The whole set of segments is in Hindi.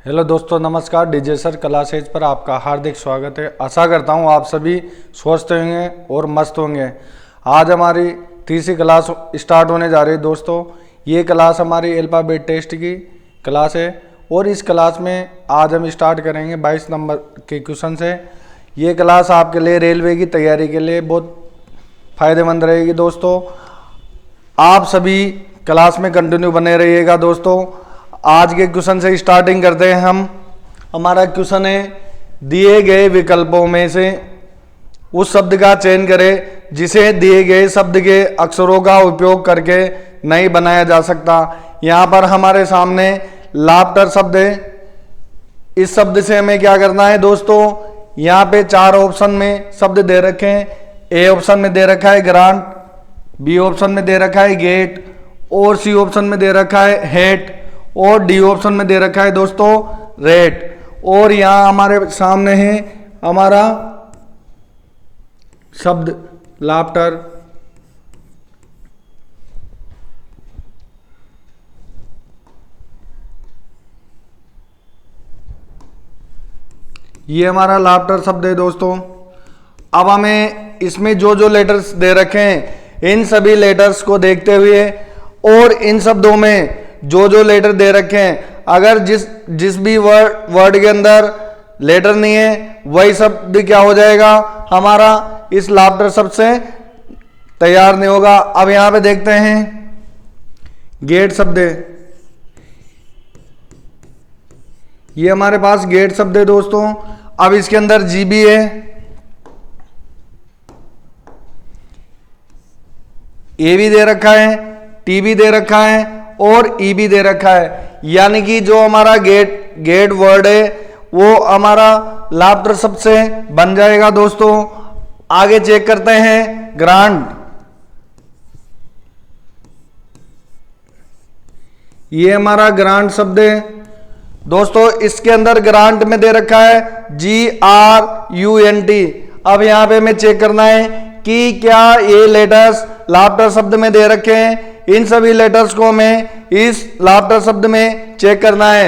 हेलो दोस्तों, नमस्कार। डीजे सर क्लासेज पर आपका हार्दिक स्वागत है। आशा करता हूँ आप सभी स्वस्थ होंगे और मस्त होंगे। आज हमारी तीसरी क्लास स्टार्ट होने जा रही है दोस्तों। ये क्लास हमारी अल्फ़ाबेट टेस्ट की क्लास है और इस क्लास में आज हम स्टार्ट करेंगे 22 नंबर के क्वेश्चन से। ये क्लास आपके लिए रेलवे की तैयारी के लिए बहुत फ़ायदेमंद रहेगी दोस्तों। आप सभी क्लास में कंटिन्यू बने रहिएगा दोस्तों। आज के क्वेश्चन से स्टार्टिंग करते हैं हम। हमारा क्वेश्चन है, दिए गए विकल्पों में से उस शब्द का चयन करें जिसे दिए गए शब्द के अक्षरों का उपयोग करके नहीं बनाया जा सकता। यहाँ पर हमारे सामने लाफ्टर शब्द है। इस शब्द से हमें क्या करना है दोस्तों, यहाँ पे 4 ऑप्शन में शब्द दे रखे हैं। ए ऑप्शन में दे रखा है ग्रांट, बी ऑप्शन में दे रखा है गेट, और सी ऑप्शन में दे रखा है हेट, और डी ऑप्शन में दे रखा है दोस्तों रेट। और यहाँ हमारे सामने है हमारा शब्द लाफ्टर। ये हमारा लाफ्टर शब्द है दोस्तों। अब हमें इसमें जो जो लेटर्स दे रखे हैं इन सभी लेटर्स को देखते हुए और इन शब्दों में जो जो लेटर दे रखे हैं, अगर जिस भी वर्ड के अंदर लेटर नहीं है वही शब्द क्या हो जाएगा, हमारा इस लाफ्टर शब्द से तैयार नहीं होगा। अब यहां पे देखते हैं गेट शब्द है। ये हमारे पास गेट शब्द है दोस्तों। अब इसके अंदर जी भी है, ए भी दे रखा है, टी भी दे रखा है और ई भी दे रखा है। यानी कि जो हमारा गेट वर्ड है वो हमारा लाफ्टर शब्द से बन जाएगा दोस्तों। आगे चेक करते हैं ग्रांट। ये हमारा ग्रांट शब्द है दोस्तों। इसके अंदर ग्रांट में दे रखा है GRUNT। अब यहां पे हमें चेक करना है कि क्या ये लेटर्स लाफ्टर शब्द में दे रखे हैं। इन सभी लेटर्स को हमें इस लाफ्टर शब्द में चेक करना है।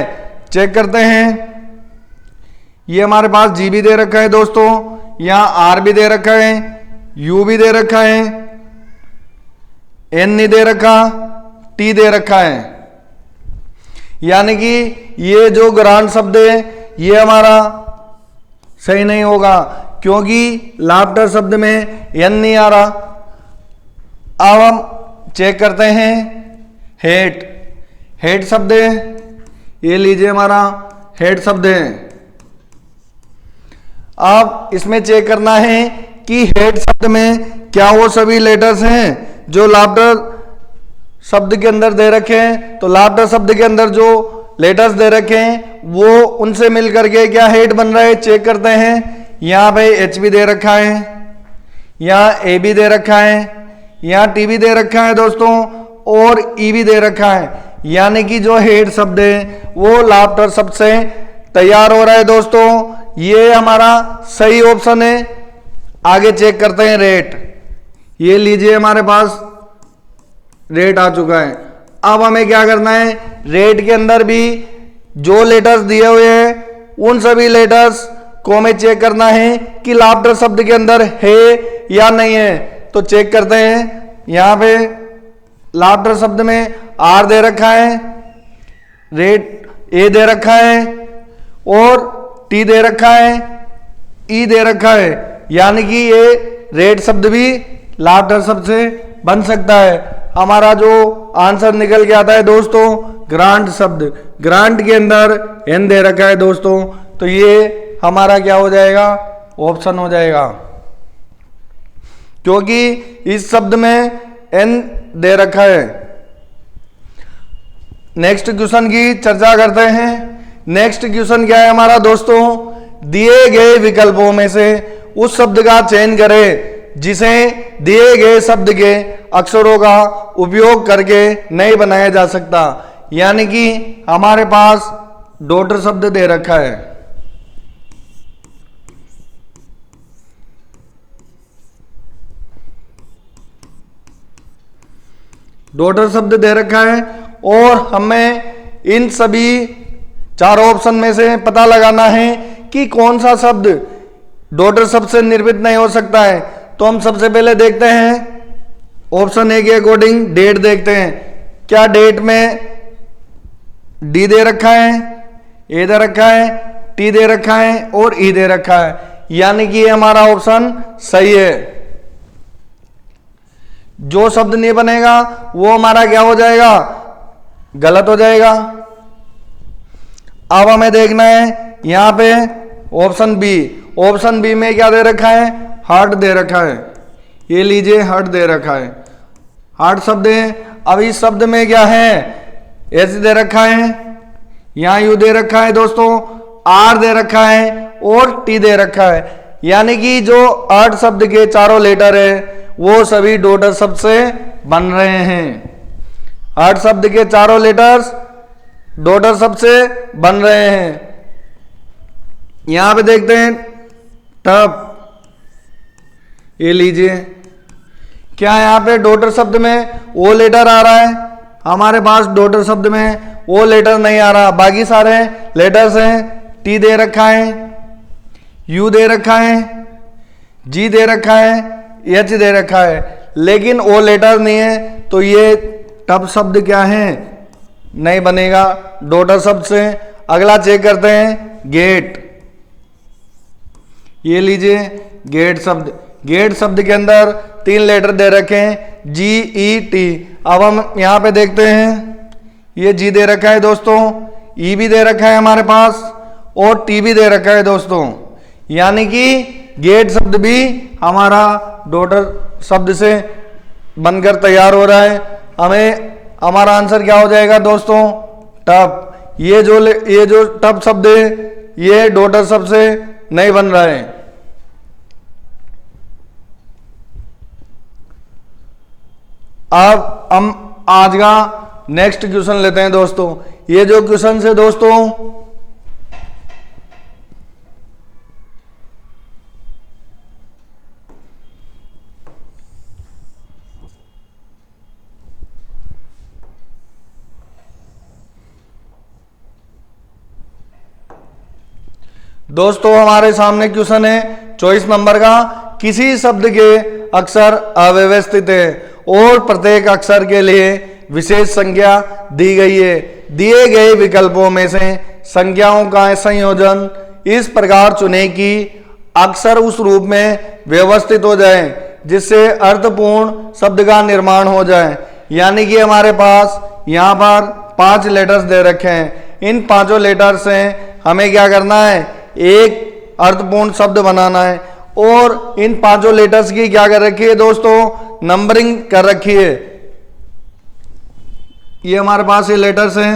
चेक करते हैं। ये हमारे पास जी भी दे रखा है दोस्तों, यहां आर भी दे रखा है, यू भी दे रखा है, एन नहीं दे रखा, टी दे रखा है। यानी कि ये जो ग्रांट शब्द है ये हमारा सही नहीं होगा क्योंकि लाफ्टर शब्द में एन नहीं आ रहा। अब हम चेक करते हैं हेट शब्द है। ये लीजिए हमारा हेट शब्द है। अब इसमें चेक करना है कि हेट शब्द में क्या वो सभी लेटर्स हैं जो लाफ्टर शब्द के अंदर दे रखे हैं। तो लाफ्टर शब्द के अंदर जो लेटर्स दे रखे हैं वो उनसे मिलकर के क्या हेट बन रहा है, चेक करते हैं। यहाँ पे एच भी दे रखा है, यहाँ ए भी दे रखा है, यहाँ टी भी दे रखा है दोस्तों, और ई भी दे रखा है। यानी कि जो हेड शब्द है वो लाफ्टर शब्द से तैयार हो रहा है दोस्तों। ये हमारा सही ऑप्शन है। आगे चेक करते हैं रेट। ये लीजिए हमारे पास रेट आ चुका है। अब हमें क्या करना है, रेट के अंदर भी जो लेटर्स दिए हुए हैं उन सभी लेटर्स को हमें चेक करना है कि लाफ्टर शब्द के अंदर है या नहीं है। तो चेक करते हैं। यहां पे लाफ्टर शब्द में आर दे रखा है, रेट ए दे रखा है और टी दे रखा है, ई दे रखा है। यानी कि ये रेट शब्द भी लाफ्टर शब्द से बन सकता है। हमारा जो आंसर निकल के आता है दोस्तों ग्रांट शब्द। ग्रांट के अंदर एन दे रखा है दोस्तों, तो ये हमारा क्या हो जाएगा, ऑप्शन हो जाएगा क्योंकि इस शब्द में एन दे रखा है। नेक्स्ट क्वेश्चन की चर्चा करते हैं। नेक्स्ट क्वेश्चन क्या है हमारा दोस्तों, दिए गए विकल्पों में से उस शब्द का चयन करें जिसे दिए गए शब्द के अक्षरों का उपयोग करके नहीं बनाया जा सकता। यानी कि हमारे पास डॉटर शब्द दे रखा है। डॉटर शब्द दे रखा है और हमें इन सभी चारों ऑप्शन में से पता लगाना है कि कौन सा शब्द डॉटर शब्द से निर्मित नहीं हो सकता है। तो हम सबसे पहले देखते हैं ऑप्शन ए के अकॉर्डिंग डेट देखते हैं। क्या डेट में डी दे रखा है, ए दे रखा है, टी दे रखा है और ई दे रखा है, यानी कि ये हमारा ऑप्शन सही है। जो शब्द नहीं बनेगा वो हमारा क्या हो जाएगा, गलत हो जाएगा। अब हमें देखना है यहां पे ऑप्शन बी। ऑप्शन बी में क्या दे रखा है, हार्ट दे रखा है। ये लीजिए हार्ट दे रखा है, हार्ट शब्द है। अब इस शब्द में क्या है, एच दे रखा है, यहां यू दे रखा है दोस्तों, आर दे रखा है और टी दे रखा है, यानी कि जो आठ शब्द के चारों लेटर है वो सभी डॉटर शब्द से बन रहे हैं। आठ शब्द के चारों लेटर्स डॉटर शब्द से बन रहे हैं। यहां पे देखते हैं टब, ये लीजिए क्या यहां पे डॉटर शब्द में वो लेटर आ रहा है, हमारे पास डॉटर शब्द में वो लेटर नहीं आ रहा, बाकी सारे लेटर्स हैं। टी दे रखा है, यू दे रखा है, जी दे रखा है, एच दे रखा है, लेकिन वो लेटर नहीं है, तो ये टब शब्द क्या है, नहीं बनेगा डॉटर शब्द से। अगला चेक करते हैं गेट, ये लीजिए गेट शब्द। गेट शब्द के अंदर तीन लेटर दे रखे हैं, जी ई टी। अब हम यहां पे देखते हैं, ये जी दे रखा है दोस्तों, ई भी दे रखा है हमारे पास और टी भी दे रखा है दोस्तों, यानी कि गेट शब्द भी हमारा डॉटर शब्द से बनकर तैयार हो रहा है। हमें हमारा आंसर क्या हो जाएगा दोस्तों, टब। ये जो टब शब्द है ये डॉटर शब्द से नहीं बन रहा है। अब हम आज का नेक्स्ट क्वेश्चन लेते हैं दोस्तों। ये जो क्वेश्चन है दोस्तों, हमारे सामने क्वेश्चन है 24 नंबर का। किसी शब्द के अक्षर अव्यवस्थित है और प्रत्येक अक्षर के लिए विशेष संख्या दी गई है। दिए गए विकल्पों में से संख्याओं का संयोजन इस प्रकार चुने कि अक्षर उस रूप में व्यवस्थित हो जाए जिससे अर्थपूर्ण शब्द का निर्माण हो जाए। यानी कि हमारे पास यहाँ पर 5 लेटर्स दे रखे हैं। इन 5 लेटर से हमें क्या करना है, एक अर्थपूर्ण शब्द बनाना है। और इन 5 लेटर्स की क्या कर रखी है दोस्तों, नंबरिंग कर रखी है। ये हमारे पास ये लेटर्स हैं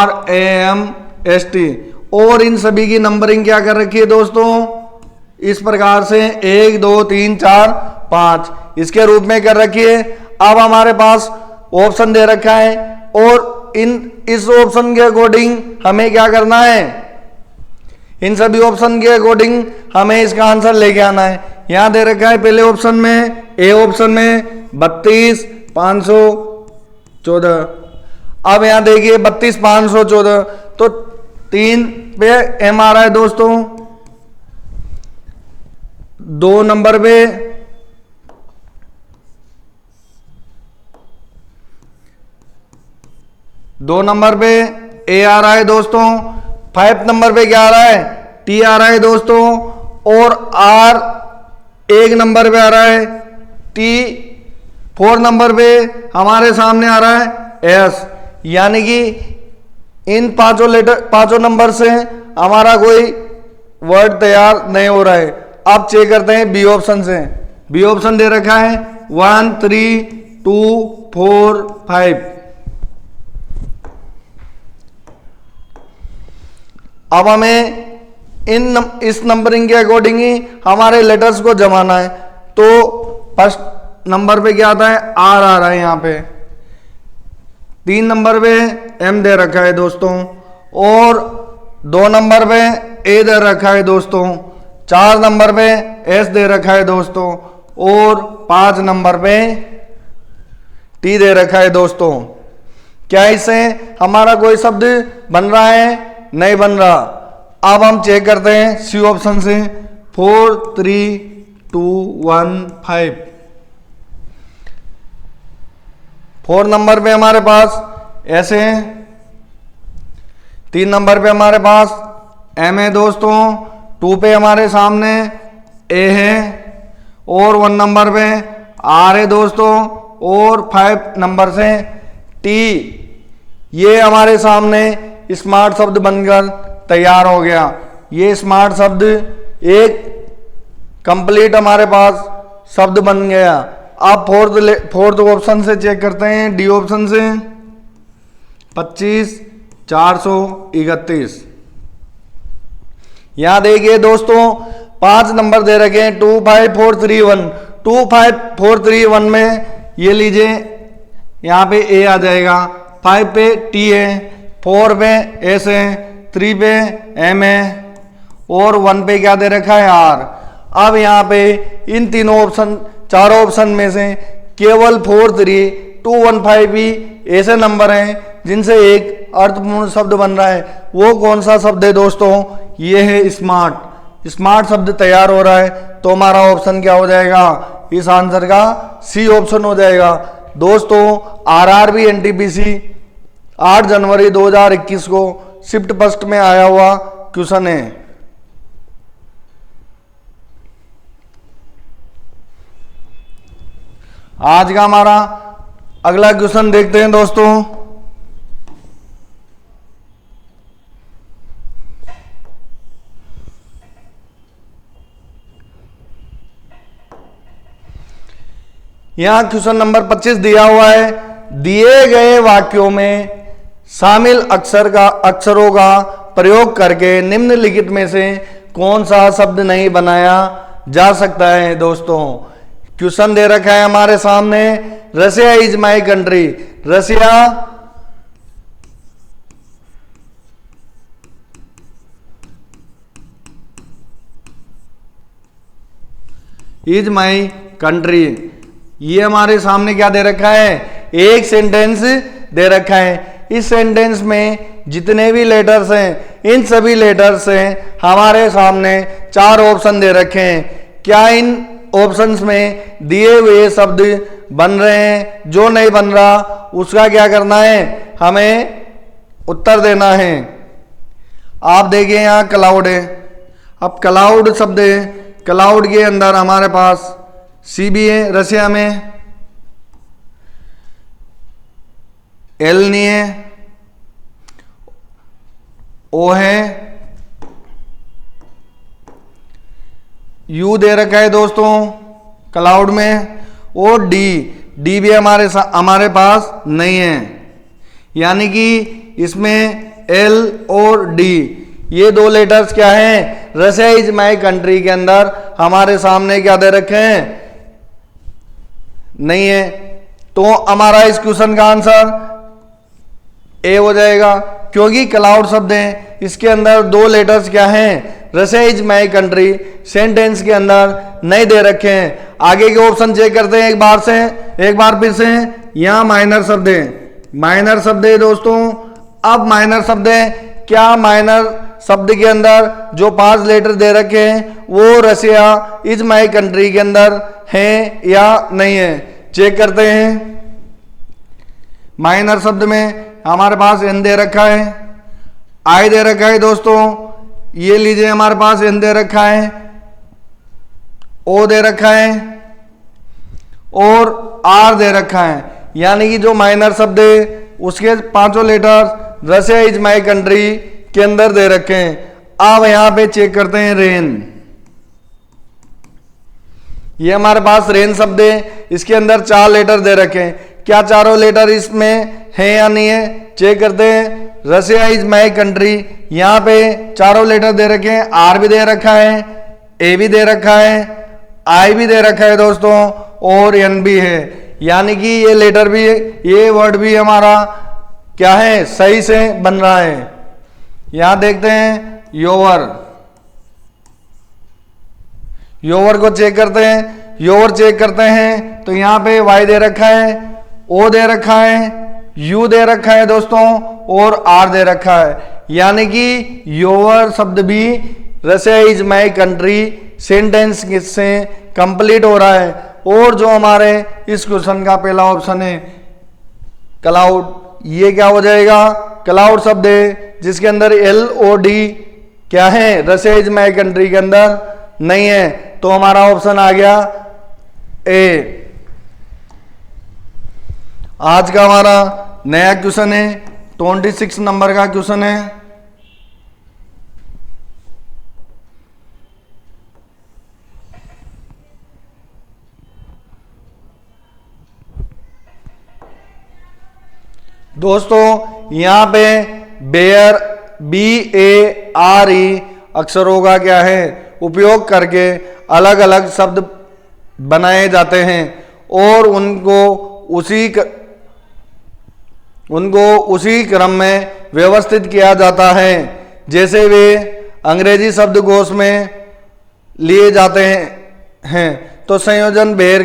RAMST, और इन सभी की नंबरिंग क्या कर रखी है दोस्तों, इस प्रकार से 1 2 3 4 5 इसके रूप में कर रखी है। अब हमारे पास ऑप्शन दे रखा है और इस ऑप्शन के अकॉर्डिंग हमें क्या करना है, इन सभी ऑप्शन के अकॉर्डिंग हमें इसका आंसर लेके आना है। यहां दे रखा है पहले ऑप्शन में, ए ऑप्शन में 32 514। अब यहां देखिए 32 514, तो 3 पे एम आ रहा है दोस्तों, 2 नंबर पे 2 नंबर पे ए आ रहा है दोस्तों, 5 नंबर पे क्या आ रहा है, टी आ रहा है दोस्तों, और आर 1 नंबर पे आ रहा है, टी 4 नंबर पे हमारे सामने आ रहा है एस। यानी कि इन 5 नंबर से हमारा कोई वर्ड तैयार नहीं हो रहा है। अब चेक करते हैं बी ऑप्शन से। बी ऑप्शन दे रखा है 1 3 2 4 5। अब हमें इस नंबरिंग के अकॉर्डिंग ही हमारे लेटर्स को जमाना है। तो फर्स्ट नंबर पे क्या आता है, आर आ रहा है यहाँ पे, 3 नंबर पे एम दे रखा है दोस्तों, और 2 नंबर पे ए दे रखा है दोस्तों, 4 नंबर पे एस दे रखा है दोस्तों, और 5 नंबर पे टी दे रखा है दोस्तों। क्या इससे हमारा कोई शब्द बन रहा है? नहीं बन रहा। अब हम चेक करते हैं सी ऑप्शन से 4 3 2 1 5। 4 नंबर पे हमारे पास ऐसे हैं, 3 नंबर पे हमारे पास एम है दोस्तों, 2 पे हमारे सामने ए है और 1 नंबर पे आर है दोस्तों और 5 नंबर से टी। ये हमारे सामने स्मार्ट शब्द बनकर तैयार हो गया। ये स्मार्ट शब्द एक कंप्लीट हमारे पास शब्द बन गया। अब फोर्थ ऑप्शन से चेक करते हैं, डी ऑप्शन से 25 431। यहां देखिए दोस्तों 5 नंबर दे रखे हैं 2 5 4 3 1। 2 5 4 3 1 में ये लीजिए यहां पे ए आ जाएगा, 5 पे टी है, 4 पे एस है, 3 पे एम है और 1 पे क्या दे रखा है आर। अब यहाँ पे इन तीनों ऑप्शन, चारों ऑप्शन में से केवल 4 3 2 1 5 भी ऐसे नंबर हैं जिनसे एक अर्थपूर्ण शब्द बन रहा है। वो कौन सा शब्द है दोस्तों? ये है स्मार्ट। स्मार्ट शब्द तैयार हो रहा है तो हमारा ऑप्शन क्या हो जाएगा? इस आंसर का सी ऑप्शन हो जाएगा। दोस्तों आरआरबी एनटीपीसी 8 जनवरी 2021 को शिफ्ट फर्स्ट में आया हुआ क्वेश्चन है। आज का हमारा अगला क्वेश्चन देखते हैं दोस्तों। यहां क्वेश्चन नंबर 25 दिया हुआ है, दिए गए वाक्यों में शामिल अक्षरों का प्रयोग करके निम्नलिखित में से कौन सा शब्द नहीं बनाया जा सकता है। दोस्तों क्वेश्चन दे रखा है हमारे सामने, Russia is my country. Russia is my country. ये हमारे सामने क्या दे रखा है? एक सेंटेंस दे रखा है। इस सेंटेंस में जितने भी लेटर्स हैं इन सभी लेटर्स से हमारे सामने 4 ऑप्शन दे रखे हैं। क्या इन ऑप्शंस में दिए हुए शब्द बन रहे हैं? जो नहीं बन रहा उसका क्या करना है? हमें उत्तर देना है। आप देखिए यहां क्लाउड है। अब क्लाउड शब्द है, क्लाउड के अंदर हमारे पास सी भी है, रशिया में एल नहीं है, ओ है, यू दे रखा है दोस्तों क्लाउड में और डी भी हमारे पास नहीं है। यानी कि इसमें एल और डी ये 2 लेटर्स क्या हैं? रशिया इज माई कंट्री के अंदर हमारे सामने क्या दे रखे हैं? नहीं है। तो हमारा इस क्वेश्चन का आंसर ए हो जाएगा, क्योंकि क्लाउड शब्द है, इसके अंदर 2 लेटर्स क्या हैं? Russia is my country sentence के अंदर नहीं दे रखे हैं। आगे के ऑप्शन चेक करते हैं एक बार फिर से। यहां माइनर शब्द है, माइनर शब्द है दोस्तों। अब माइनर शब्द है, क्या माइनर शब्द के अंदर जो 5 लेटर दे रखे हैं वो रशिया इज माई कंट्री के अंदर है या नहीं है? चेक करते हैं। माइनर शब्द में हमारे पास एन दे रखा है, आई दे रखा है दोस्तों, ये लीजिए हमारे पास एन दे रखा है, ओ दे रखा है और आर दे रखा है। यानी कि जो माइनर शब्द है उसके 5 letter Russia is my country के अंदर दे रखे हैं। अब यहां पे चेक करते हैं रेन। ये हमारे पास रेन शब्द है, इसके अंदर 4 लेटर दे रखे हैं। क्या चारों लेटर इसमें है या नहीं है? चेक करते हैं। रशिया इज माई कंट्री, यहां पे चारों लेटर दे रखे हैं, आर भी दे रखा है, ए भी दे रखा है, आई भी दे रखा है दोस्तों और एन भी है। यानी कि ये लेटर भी, ये वर्ड भी हमारा क्या है? सही से बन रहा है। यहां देखते हैं योवर, योवर को चेक करते हैं। योवर चेक करते हैं तो यहां पे वाई दे रखा है, ओ दे रखा है, यू दे रखा है दोस्तों और आर दे रखा है, यानी कि योर शब्द भी Russia is my country sentence से कंप्लीट हो रहा है। और जो हमारे इस क्वेश्चन का पहला ऑप्शन है क्लाउड, ये क्या हो जाएगा, क्लाउड शब्द है जिसके अंदर LOD क्या है, रशिया इज माई कंट्री के अंदर नहीं है, तो हमारा ऑप्शन आ गया ए। आज का हमारा नया क्वेश्चन है 26 नंबर का क्वेश्चन है। दोस्तों यहां पे बेयर BARE अक्षरों का क्या है उपयोग करके अलग अलग शब्द बनाए जाते हैं और उनको उसी क्रम में व्यवस्थित किया जाता है जैसे वे अंग्रेजी शब्दकोश में लिए जाते हैं। तो संयोजन बेर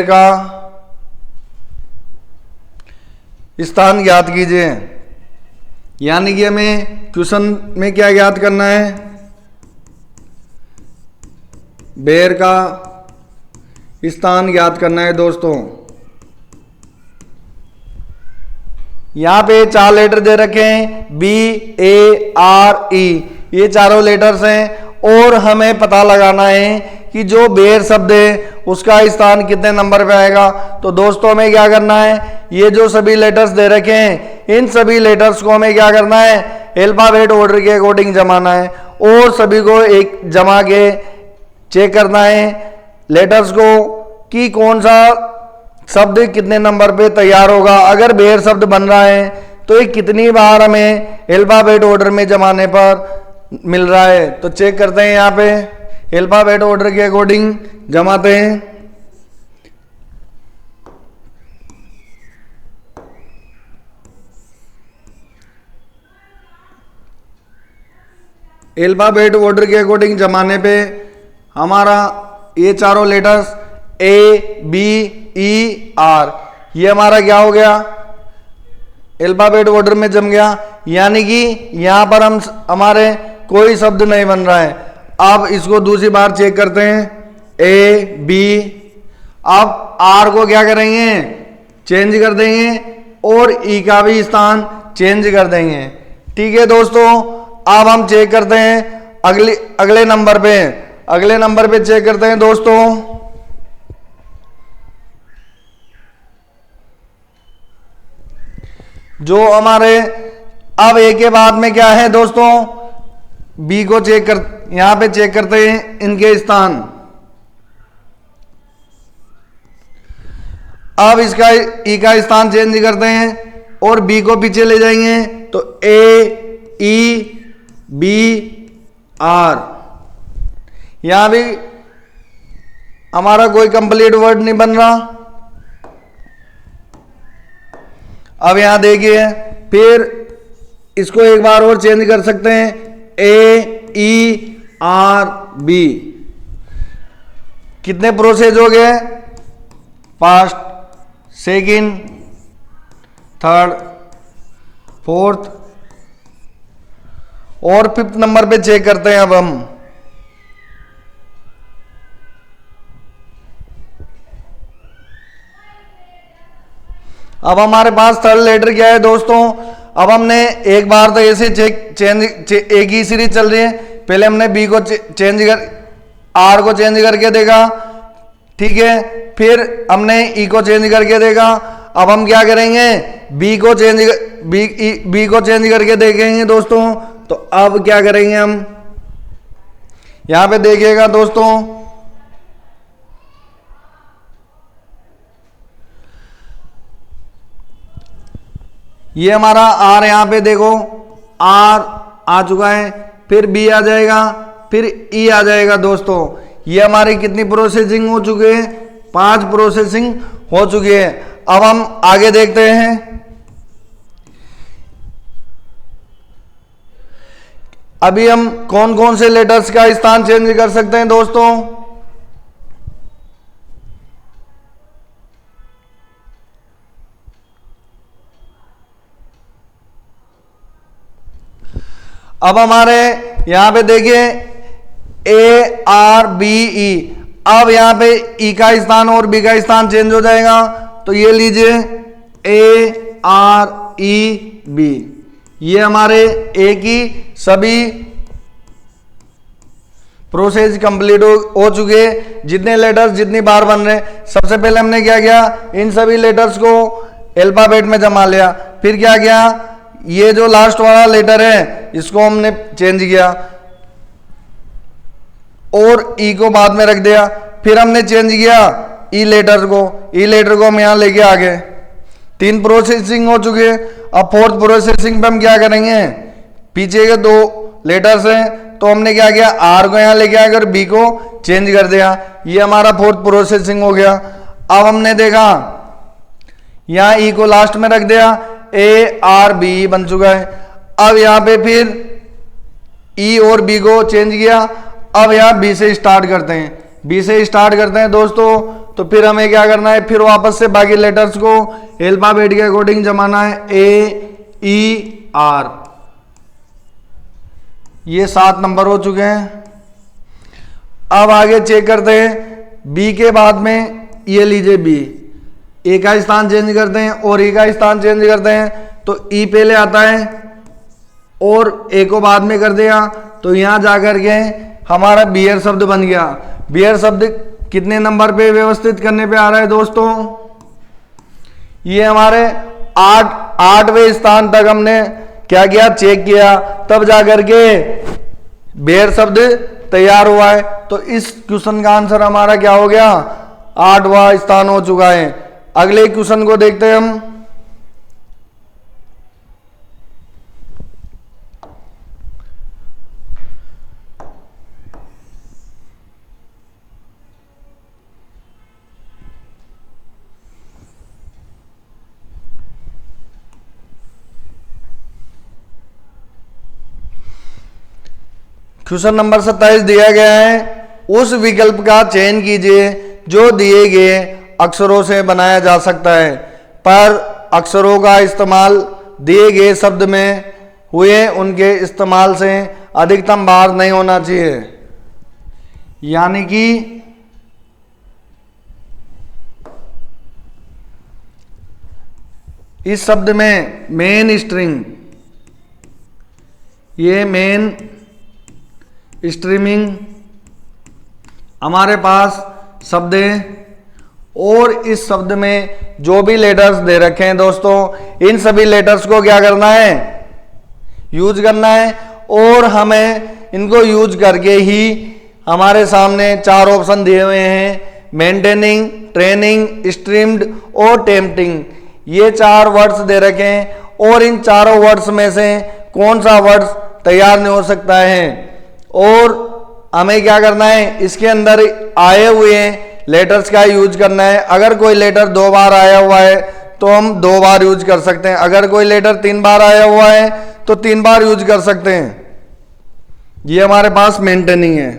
का स्थान ज्ञात कीजिए, यानी कि हमें क्वेश्चन में क्या ज्ञात करना है, बेर का स्थान ज्ञात करना है। दोस्तों यहां पे 4 लेटर दे रखे हैं BARE, ये चारों लेटर्स हैं और हमें पता लगाना है कि जो बेर शब्द है उसका स्थान कितने नंबर पे आएगा। तो दोस्तों हमें क्या करना है, ये जो सभी लेटर्स दे रखे हैं इन सभी लेटर्स को हमें क्या करना है, अल्फाबेट ऑर्डर के अकॉर्डिंग जमाना है और सभी को एक जमा के चेक करना है लेटर्स को कि कौन सा शब्द कितने नंबर पे तैयार होगा। अगर बेर शब्द बन रहा है तो ये कितनी बार हमें अल्फाबेट ऑर्डर में जमाने पर मिल रहा है, तो चेक करते हैं। यहाँ पे अल्फाबेट ऑर्डर के अकॉर्डिंग जमाते हैं। अल्फाबेट ऑर्डर के अकॉर्डिंग जमाने पे हमारा ये चारों लेटर्स ABER ये हमारा क्या हो गया, अल्फाबेट ऑर्डर में जम गया, यानी कि यहां पर हमारे कोई शब्द नहीं बन रहा है। अब इसको दूसरी बार चेक करते हैं AB, अब R को क्या करेंगे, चेंज कर देंगे और E का भी स्थान चेंज कर देंगे। ठीक है दोस्तों, अब हम चेक करते हैं अगले नंबर पे चेक करते हैं दोस्तों। जो हमारे अब A के बाद में क्या है दोस्तों, B को यहां पे चेक करते हैं इनके स्थान। अब इसका E का स्थान चेंज करते हैं और B को पीछे ले जाएंगे तो AEBR, यहां भी हमारा कोई कंप्लीट वर्ड नहीं बन रहा। अब यहां देखिए, फिर इसको एक बार और चेंज कर सकते हैं AERB। कितने प्रोसेस हो गए, फर्स्ट, सेकंड, थर्ड, फोर्थ और 5th नंबर पे चेक करते हैं। अब हमारे पास थर्ड लेटर क्या है दोस्तों। अब हमने एक बार तो ऐसे एक ही सीरीज चल रही है, पहले हमने B को R को चेंज करके देखा, ठीक है, फिर हमने E को चेंज करके देखा। अब हम क्या करेंगे, B को चेंज करके देखेंगे दोस्तों। तो अब क्या करेंगे हम, यहां पे देखिएगा दोस्तों, ये हमारा R, यहां पे देखो R आ चुका है, फिर B आ जाएगा, फिर E आ जाएगा दोस्तों। ये हमारी कितनी प्रोसेसिंग हो चुकी है, 5 प्रोसेसिंग हो चुकी है। अब हम आगे देखते हैं। अभी हम कौन कौन से लेटर्स का स्थान चेंज कर सकते हैं दोस्तों। अब हमारे यहां पे देखिए ए आर बी ई, अब यहां पे ई का स्थान और बी का स्थान चेंज हो जाएगा। तो ये लीजिए ए आर ई बी, ये हमारे ए की सभी प्रोसेस कंप्लीट हो चुके। जितने लेटर्स जितनी बार बन रहे, सबसे पहले हमने क्या किया, इन सभी लेटर्स को अल्फाबेट में जमा लिया। फिर क्या किया, ये जो लास्ट वाला लेटर है इसको हमने चेंज किया और ई को बाद में रख दिया। फिर हमने चेंज किया ई लेटर को, ई लेटर को हम यहां लेके आ गए। 3 प्रोसेसिंग हो चुके। अब 4th प्रोसेसिंग पे हम क्या करेंगे, पीछे के 2 लेटर्स हैं तो हमने क्या किया, आर को यहां लेके आकर बी को चेंज कर दिया। ये हमारा 4th प्रोसेसिंग हो गया। अब हमने देखा यहां ई को लास्ट में रख दिया, ए आर बी बन चुका है। अब यहां पे फिर ई और बी को चेंज किया। अब यहां बी से स्टार्ट करते हैं, बी से स्टार्ट करते हैं दोस्तों। तो फिर हमें क्या करना है, फिर वापस से बाकी लेटर्स को अल्फाबेट के अकॉर्डिंग जमाना है, ए ई आर। ये 7 नंबर हो चुके हैं। अब आगे चेक करते हैं बी के बाद में, ये लीजिए बी, ए का स्थान चेंज करते हैं और ई का स्थान चेंज करते हैं। तो ई पहले आता है और ए को बाद में कर दिया। तो यहां जाकर के हमारा बियर शब्द बन गया। बियर शब्द कितने नंबर पे व्यवस्थित करने पे आ रहा है दोस्तों, ये हमारे 8वें स्थान तक हमने क्या किया, चेक किया, तब जाकर के बेर शब्द तैयार हुआ है। तो इस क्वेश्चन का आंसर हमारा क्या हो गया, 8वां स्थान हो चुका है। अगले क्वेश्चन को देखते हैं हम। क्वेश्चन नंबर 27 दिया गया है, उस विकल्प का चयन कीजिए जो दिए गए अक्षरों से बनाया जा सकता है, पर अक्षरों का इस्तेमाल दिए गए शब्द में हुए उनके इस्तेमाल से अधिकतम बार नहीं होना चाहिए। यानी कि इस शब्द में मेन स्ट्रिंग, ये मेन स्ट्रीमिंग हमारे पास शब्द है और इस शब्द में जो भी लेटर्स दे रखे हैं दोस्तों, इन सभी लेटर्स को क्या करना है, यूज करना है। और हमें इनको यूज करके ही हमारे सामने 4 ऑप्शन दिए हुए हैं, मेंटेनिंग, ट्रेनिंग, स्ट्रीम्ड और टेम्पटिंग। ये 4 वर्ड्स दे रखे हैं और इन चारों वर्ड्स में से कौन सा वर्ड्स तैयार नहीं हो सकता है। और हमें क्या करना है, इसके अंदर आए हुए लेटर्स का यूज करना है। अगर कोई लेटर 2 बार आया हुआ है तो हम 2 बार यूज कर सकते हैं, अगर कोई लेटर 3 बार आया हुआ है तो 3 बार यूज कर सकते हैं। ये हमारे पास मेंटेनिंग है।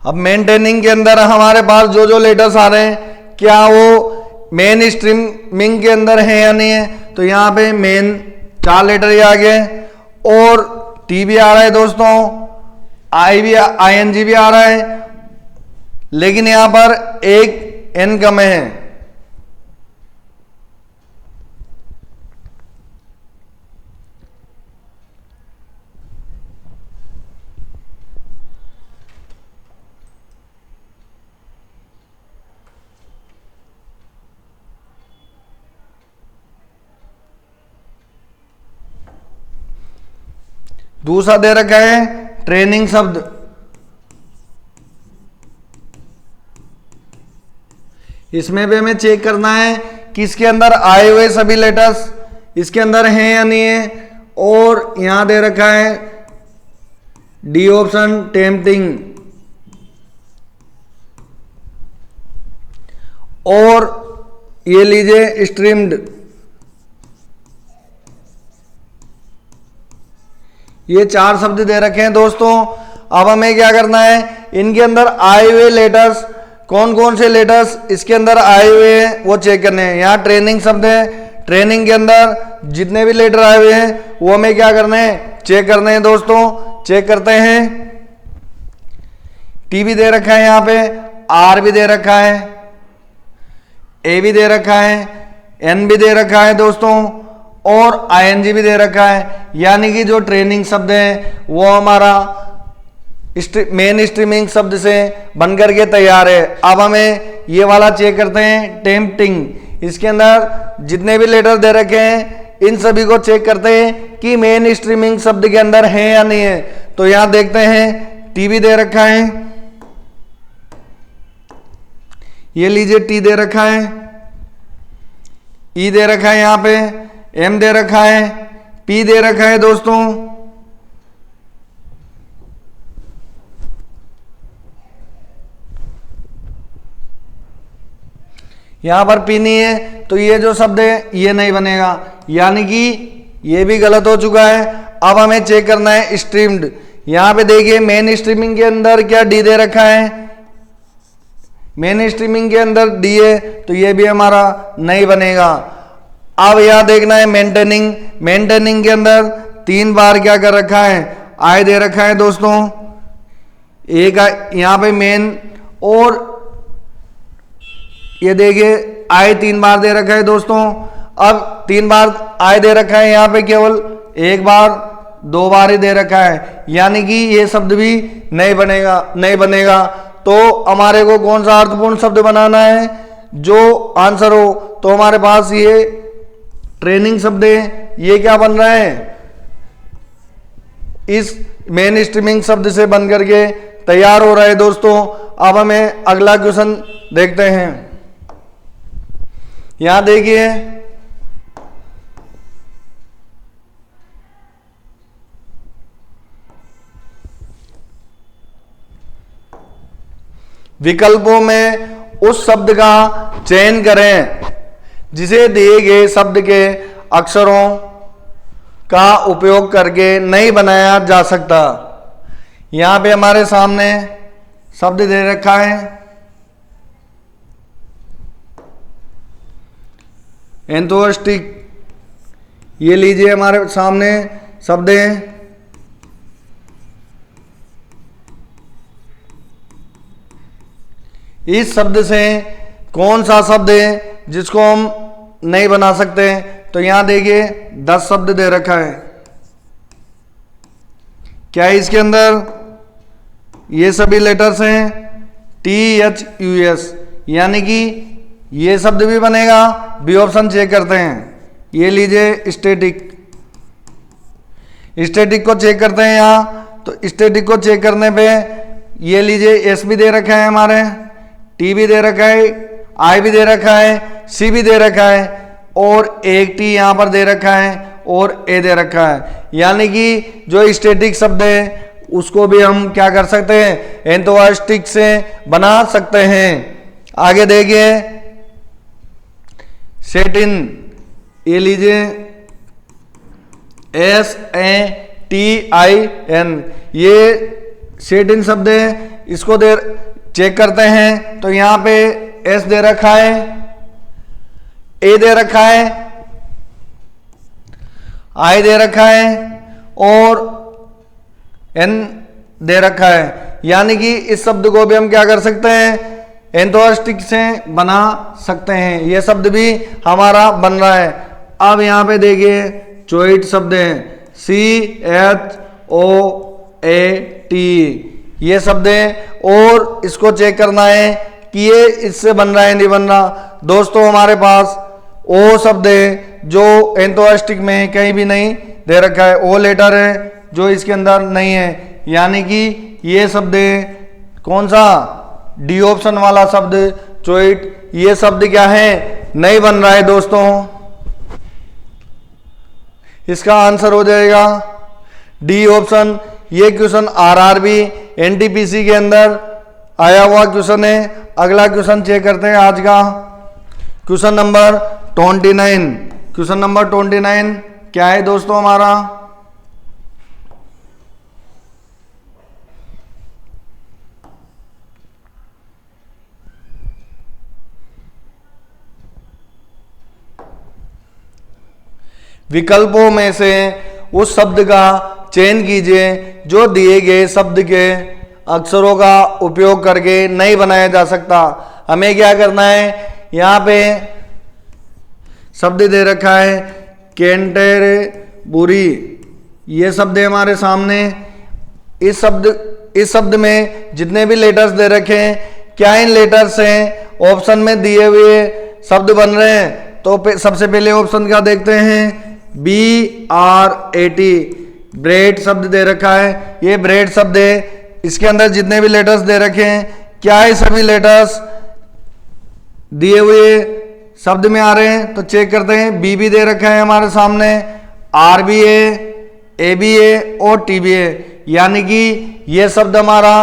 अब मेंटेनिंग के अंदर हमारे पास जो जो लेटर्स आ रहे हैं, क्या वो मेन स्ट्रीमिंग के अंदर है या नहीं है। तो यहाँ पे मेन 4 लेटर ही आ गए और टी भी आ रहा है दोस्तों, ING भी आ रहा है, लेकिन यहाँ पर एक N कम है। दूसरा दे रखा है ट्रेनिंग शब्द, इसमें भी हमें चेक करना है कि इसके अंदर आए हुए सभी लेटर्स इसके अंदर हैं या नहीं है। और यहां दे रखा है डी ऑप्शन, टेम्पटिंग, और ये लीजिए स्ट्रीम्ड। ये 4 शब्द दे रखे हैं दोस्तों। अब हमें क्या करना है, इनके अंदर आए हुए लेटर्स, कौन कौन से लेटर्स इसके अंदर आए हुए हैं वो चेक करने हैं। यहाँ ट्रेनिंग शब्द है, ट्रेनिंग के अंदर जितने भी लेटर आए हुए हैं वो हमें क्या करने हैं, चेक करने हैं दोस्तों। चेक करते हैं। टी भी दे रखा है, यहाँ पे आर भी दे रखा है, ए भी दे रखा है, एन भी दे रखा है दोस्तों, और आईएनजी भी दे रखा है। यानी कि जो ट्रेनिंग शब्द है वो हमारा मेन स्ट्रीमिंग शब्द से बनकर के तैयार है। अब हमें ये वाला चेक करते हैं, टेम्पटिंग। इसके अंदर जितने भी लेटर दे रखे हैं इन सभी को चेक करते हैं कि मेन स्ट्रीमिंग शब्द के अंदर है या नहीं है। तो यहां देखते हैं टी भी दे रखा है, ये लीजिए टी दे रखा है, ई दे रखा है, यहां पे एम दे रखा है, पी दे रखा है दोस्तों। यहां पर पी नहीं है तो ये जो शब्द है ये नहीं बनेगा, यानी कि ये भी गलत हो चुका है। अब हमें चेक करना है स्ट्रीम्ड। यहां पे देखिए मेन स्ट्रीमिंग के अंदर क्या डी दे रखा है, मेन स्ट्रीमिंग के अंदर डी है तो ये भी हमारा नहीं बनेगा। अब यहां देखना है मेंटेनिंग। मेंटेनिंग के अंदर 3 बार क्या कर रखा है, आई दे रखा है दोस्तों। एक यहां पे मेन, और ये देखिए आई 3 बार दे रखा है दोस्तों। अब 3 बार आई दे रखा है, यहां पे केवल 1 बार 2 बार ही दे रखा है, यानी कि ये शब्द भी नहीं बनेगा। तो हमारे को कौन सा अर्थपूर्ण शब्द बनाना है जो आंसर हो, तो हमारे पास ये ट्रेनिंग शब्द है, ये क्या बन रहा है, इस मेन स्ट्रीमिंग शब्द से बन करके तैयार हो रहा है दोस्तों। अब हमें अगला क्वेश्चन देखते हैं। यहां देखिए विकल्पों में उस शब्द का चयन करें जिसे दिए गए शब्द के अक्षरों का उपयोग करके नहीं बनाया जा सकता। यहां पे हमारे सामने शब्द दे रखा है, एंथोस्टिक। ये लीजिए हमारे सामने शब्द है। इस शब्द से कौन सा शब्द है जिसको हम नहीं बना सकते, तो यहां देखिए 10 शब्द दे रखा है। क्या है इसके अंदर, ये सभी लेटर्स हैं THUS, यानी कि ये शब्द भी बनेगा। बी ऑप्शन चेक करते हैं। ये लीजिए स्टैटिक, स्टैटिक को चेक करते हैं। यहाँ तो स्टैटिक को चेक करने पे ये लीजिए एस भी दे रखा है, हमारे टी भी दे रखा है, आई भी दे रखा है, सी भी दे रखा है, और एक टी यहाँ पर दे रखा है और ए दे रखा है। यानी कि जो स्टैटिक शब्द है उसको भी हम क्या कर सकते हैं, एंथोस्टिक से बना सकते हैं। आगे देखिए सेटिन, ये लीजिए SATIN, ये सेटिन शब्द है, इसको चेक करते हैं। तो यहां पे एस दे रखा है, ए दे रखा है, आई दे रखा है और एन दे रखा है। यानी कि इस शब्द को भी हम क्या कर सकते हैं, एंथोस्टिक से बना सकते हैं। यह शब्द भी हमारा बन रहा है। अब यहां पे देखिए चोइट शब्द है, CHOAT, ये शब्द है और इसको चेक करना है कि ये इससे बन रहा है नहीं बन रहा। दोस्तों हमारे पास ओ शब्द है जो एंथोस्टिक में कहीं भी नहीं दे रखा है, ओ लेटर है जो इसके अंदर नहीं है। यानी कि ये शब्द है कौन सा, डी ऑप्शन वाला शब्द चोइट, ये शब्द क्या है, नहीं बन रहा है दोस्तों। इसका आंसर हो जाएगा डी ऑप्शन। ये क्वेश्चन RRB NTPC के अंदर आया हुआ क्वेश्चन है। अगला क्वेश्चन चेक करते हैं आज का, क्वेश्चन नंबर 29। क्वेश्चन नंबर 29 क्या है दोस्तों हमारा, विकल्पों में से उस शब्द का चयन कीजिए जो दिए गए शब्द के अक्षरों का उपयोग करके नहीं बनाया जा सकता। हमें क्या करना है, यहाँ पे शब्द दे रखा है कैंटरबरी, ये शब्द है हमारे सामने। इस शब्द में जितने भी लेटर्स दे रखे हैं, क्या इन लेटर से ऑप्शन में दिए हुए शब्द बन रहे हैं? तो सबसे पहले ऑप्शन क्या देखते हैं, BRAT, ब्रेड शब्द दे रखा है, ये ब्रेड शब्द है। इसके अंदर जितने भी लेटर्स दे रखे हैं, क्या ये सभी लेटर्स दिए हुए शब्द में आ रहे हैं? तो चेक करते हैं। B भी दे रखा है हमारे सामने, R भी है, A भी है और T भी है, यानी कि ये शब्द हमारा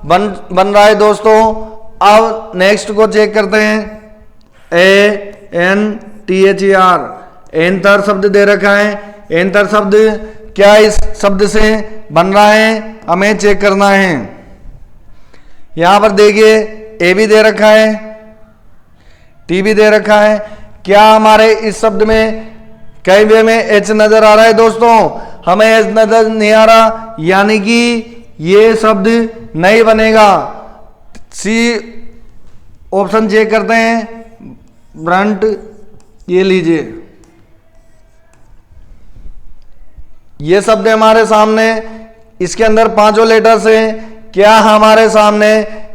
बन रहा है दोस्तों। अब नेक्स्ट को चेक करते हैं, ANTHER, एंथर शब्द दे रखा है। एंथर शब्द क्या इस शब्द से बन रहा है, हमें चेक करना है। यहां पर देखिए ए भी दे रखा है, टी भी दे रखा है। क्या हमारे इस शब्द में कहीं भी हमें एच नजर आ रहा है दोस्तों? हमें एच नजर नहीं आ रहा, यानी कि ये शब्द नहीं बनेगा। सी ऑप्शन चेक करते हैं, ब्रंट, ये लीजिए, ये शब्द हमारे सामने, इसके अंदर पांचों लेटर्स हैं। क्या हमारे सामने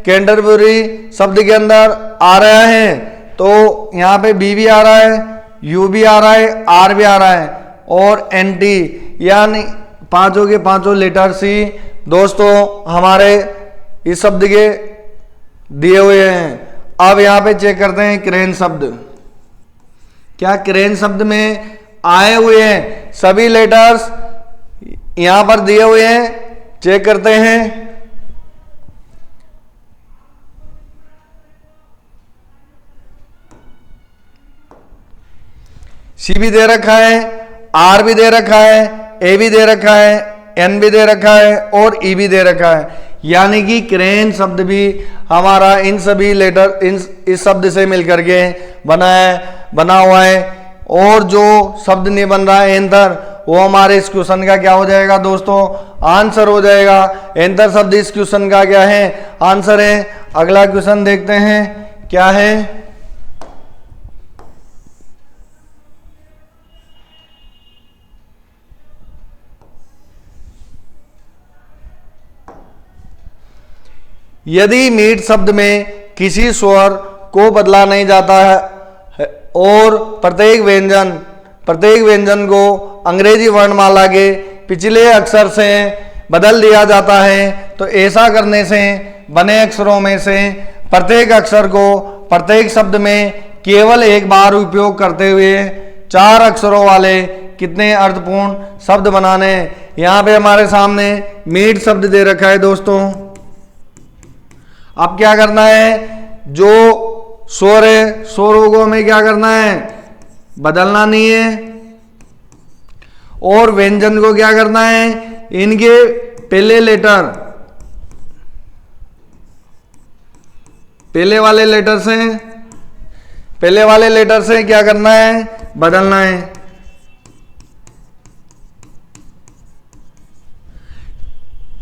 कैंटरबरी शब्द के अंदर आ रहा है? तो यहाँ पे बी भी आ रहा है, यू भी आ रहा है, आर भी आ रहा है और एन टी, यानी पांचों के पांचों लेटर्स ही दोस्तों हमारे इस शब्द के दिए हुए हैं। अब यहाँ पे चेक करते हैं क्रेन शब्द। क्या क्रेन शब्द में आए हुए हैं सभी लेटर्स यहां पर दिए हुए हैं? चेक करते हैं। सी भी दे रखा है, आर भी दे रखा है, ए भी दे रखा है, एन भी दे रखा है और ई भी दे रखा है, यानी कि क्रेन शब्द भी हमारा इन सभी लेटर इस शब्द से मिलकर के बना हुआ है। और जो शब्द नहीं बन रहा है एंथर, वो हमारे इस क्वेश्चन का क्या हो जाएगा दोस्तों? आंसर हो जाएगा। एंथर शब्द इस क्वेश्चन का क्या है? आंसर है। अगला क्वेश्चन देखते हैं क्या है। यदि मीट शब्द में किसी स्वर को बदला नहीं जाता है और प्रत्येक व्यंजन को अंग्रेजी वर्णमाला के पिछले अक्षर से बदल दिया जाता है, तो ऐसा करने से बने अक्षरों में से प्रत्येक अक्षर को प्रत्येक शब्द में केवल एक बार उपयोग करते हुए 4 अक्षरों वाले कितने अर्थपूर्ण शब्द बनाने। यहाँ पे हमारे सामने मीट शब्द दे रखा है दोस्तों। अब क्या करना है, जो स्वर है स्वरों को हमें क्या करना है? बदलना नहीं है। और व्यंजन को क्या करना है? इनके पहले वाले लेटर से क्या करना है? बदलना है।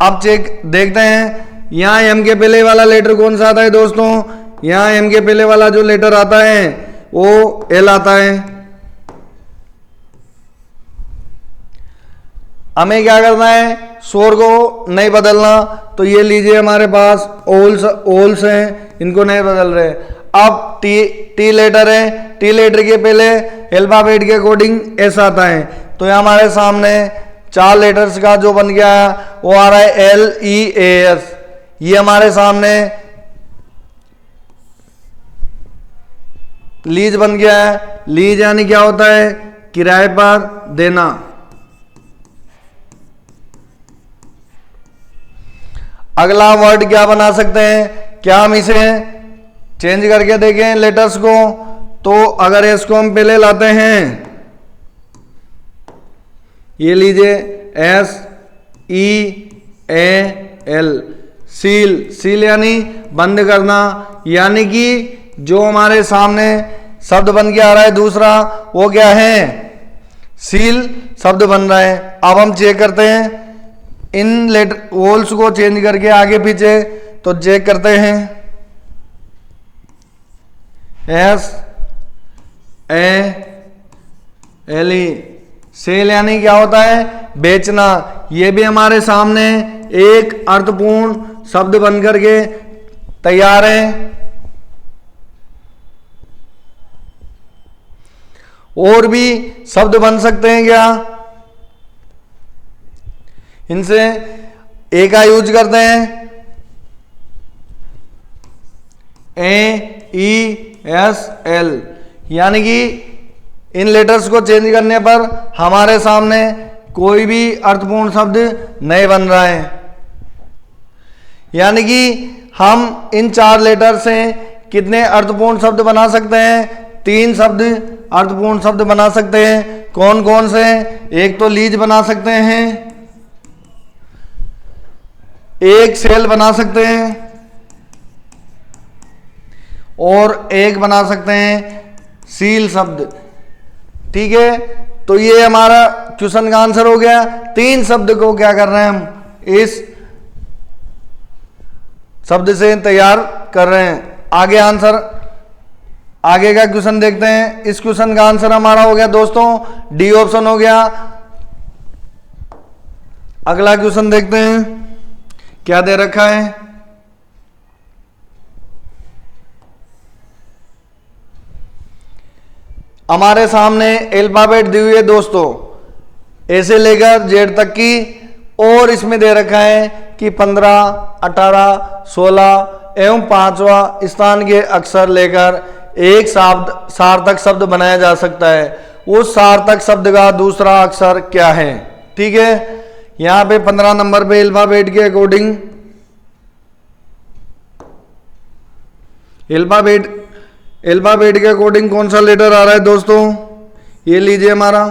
अब देखते हैं, यहां एम के पहले वाला लेटर कौन सा आता है दोस्तों? यहां एम के पहले वाला जो लेटर आता है वो एल आता है। हमें क्या करना है? स्वर को नहीं बदलना, तो ये लीजिए हमारे पास ओल्स हैं, इनको नहीं बदल रहे। अब टी लेटर है, टी लेटर के पहले अल्फाबेट के अकॉर्डिंग एस आता है, तो ये हमारे सामने 4 लेटर्स का जो बन गया है वो आ रहा है LEAS। ये हमारे सामने लीज बन गया है। लीज यानी क्या होता है? किराए पर देना। अगला वर्ड क्या बना सकते हैं? क्या हम इसे चेंज करके देखें लेटर्स को? तो अगर इसको हम पहले लाते हैं, ये लीजिए SEAL, सील यानी बंद करना, यानी कि जो हमारे सामने शब्द बन के आ रहा है दूसरा, वो क्या है? सील शब्द बन रहा है। अब हम चेक करते हैं इन लेटर वोल्स को चेंज करके आगे पीछे, तो चेक करते हैं S A L E, sale यानी क्या होता है, बेचना। ये भी हमारे सामने एक अर्थपूर्ण शब्द बन करके तैयार है। और भी शब्द बन सकते हैं क्या, इनसे ए का यूज करते हैं, ए ई एस एल, यानी कि इन लेटर्स को चेंज करने पर हमारे सामने कोई भी अर्थपूर्ण शब्द नहीं बन रहा है। यानी कि हम इन 4 लेटर से कितने अर्थपूर्ण शब्द बना सकते हैं, 3 शब्द अर्थपूर्ण शब्द बना सकते हैं। कौन कौन से, एक तो लीज बना सकते हैं, एक सेल बना सकते हैं, और एक बना सकते हैं सील शब्द। ठीक है, तो ये हमारा क्वेश्चन का आंसर हो गया। 3 शब्द को क्या कर रहे हैं हम इस शब्द से तैयार कर रहे हैं। आगे आंसर, आगे का क्वेश्चन देखते हैं। इस क्वेश्चन का आंसर हमारा हो गया दोस्तों डी ऑप्शन हो गया। अगला क्वेश्चन देखते हैं क्या दे रखा है। हमारे सामने अल्फाबेट दी हुई है दोस्तों, ए से लेकर जेड तक की, और इसमें दे रखा है कि 15, 18, 16 एवं 5वां स्थान के अक्षर लेकर एक सार्थक शब्द बनाया जा सकता है। उस सार्थक शब्द का दूसरा अक्षर क्या है। ठीक है, यहां पे 15 नंबर पे अल्फाबेट के अकॉर्डिंग अल्फाबेट के अकॉर्डिंग कौन सा लेटर आ रहा है दोस्तों, ये लीजिए हमारा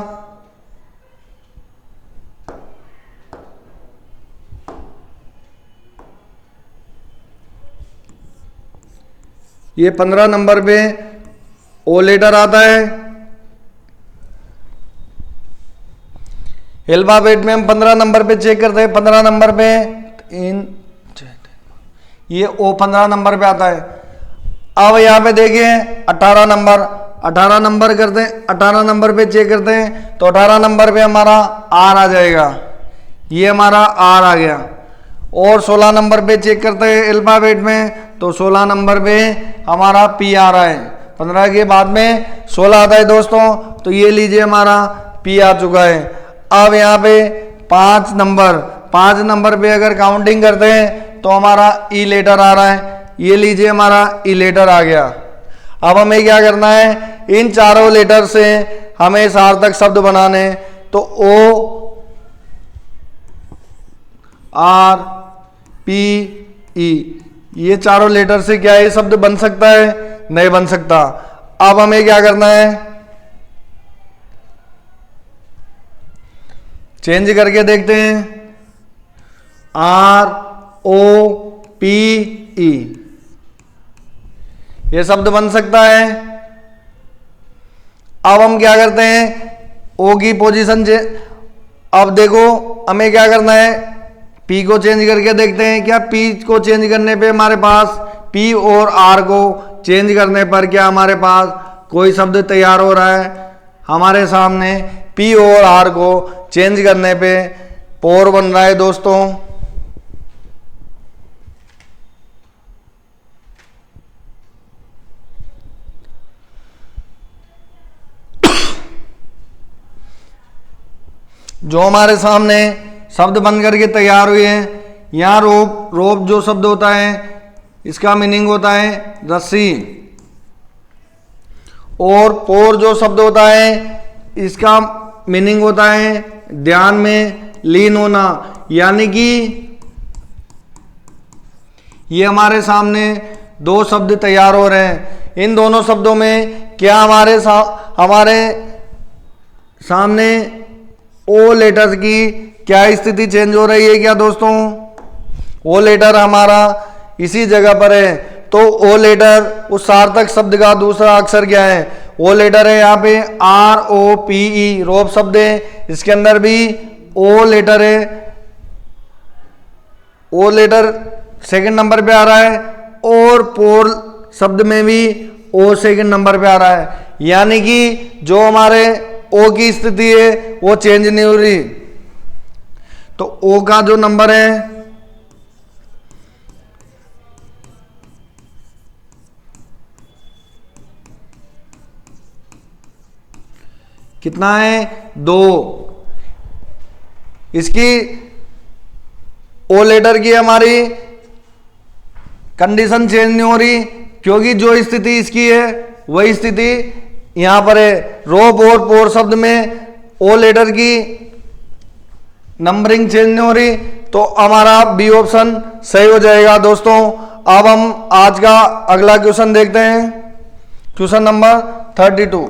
ये 15 नंबर पे ओ लेटर आता है। अल्फाबेट में हम 15 नंबर पे चेक करते हैं। 15 नंबर पे ये ओ 15 नंबर पे आता है। अब यहाँ पे देखिए 18 नंबर करते हैं, 18 नंबर पे चेक करते हैं तो 18 नंबर पे हमारा आर आ जाएगा, ये हमारा आर आ गया। और 16 नंबर पे चेक करते हैं अल्फाबेट में तो 16 नंबर पे हमारा पी आ रहा है। 15 के बाद में 16 आता है दोस्तों, तो ये लीजिए हमारा पी आ चुका है। अब यहाँ पे 5 नंबर पे अगर काउंटिंग करते हैं तो हमारा ई लेटर आ रहा है, ये लीजिए हमारा ई लेटर आ गया। अब हमें क्या करना है, इन चारों लेटर से हमें सार्थक शब्द बनाने, तो ओ आर पी ई, ये चारों लेटर से क्या ये शब्द बन सकता है, नहीं बन सकता। अब हमें क्या करना है, चेंज करके देखते हैं, आर ओ पी ई, ये शब्द बन सकता है। अब हम क्या करते हैं, ओ की पोजीशन से, अब देखो हमें क्या करना है, पी को चेंज करके देखते हैं क्या पी को चेंज करने पे हमारे पास, पी और आर को चेंज करने पर क्या हमारे पास कोई शब्द तैयार हो रहा है। हमारे सामने पी और आर को चेंज करने पे पोर बन रहा है दोस्तों। जो हमारे सामने शब्द बन करके तैयार हुए हैं, यहाँ रोप जो शब्द होता है इसका मीनिंग होता है रस्सी, और पोर जो शब्द होता है इसका मीनिंग होता है ध्यान में लीन होना। यानी कि ये हमारे सामने 2 शब्द तैयार हो रहे हैं। इन दोनों शब्दों में क्या हमारे सामने ओ लेटर की क्या स्थिति चेंज हो रही है क्या दोस्तों, ओ लेटर हमारा इसी जगह पर है। तो ओ लेटर उस सार्थक शब्द का दूसरा अक्षर क्या है? ओ लेटर है यहाँ पे ROPE, रोप शब्द है, इसके अंदर भी ओ लेटर है। ओ लेटर सेकंड नंबर पे आ रहा है और पोर शब्द में भी ओ सेकंड नंबर पे आ रहा है, यानी कि जो हमारे ओ की स्थिति है वो चेंज नहीं हो रही। तो ओ का जो नंबर है कितना है? 2। इसकी ओ लेटर की हमारी कंडीशन चेंज नहीं हो रही, क्योंकि जो स्थिति इसकी है वही स्थिति यहां पर है। रोप और पोर शब्द में ओ लेटर की नंबरिंग चेंज नहीं हो रही, तो हमारा बी ऑप्शन सही हो जाएगा दोस्तों। अब हम आज का अगला क्वेश्चन देखते हैं, क्वेश्चन नंबर 32।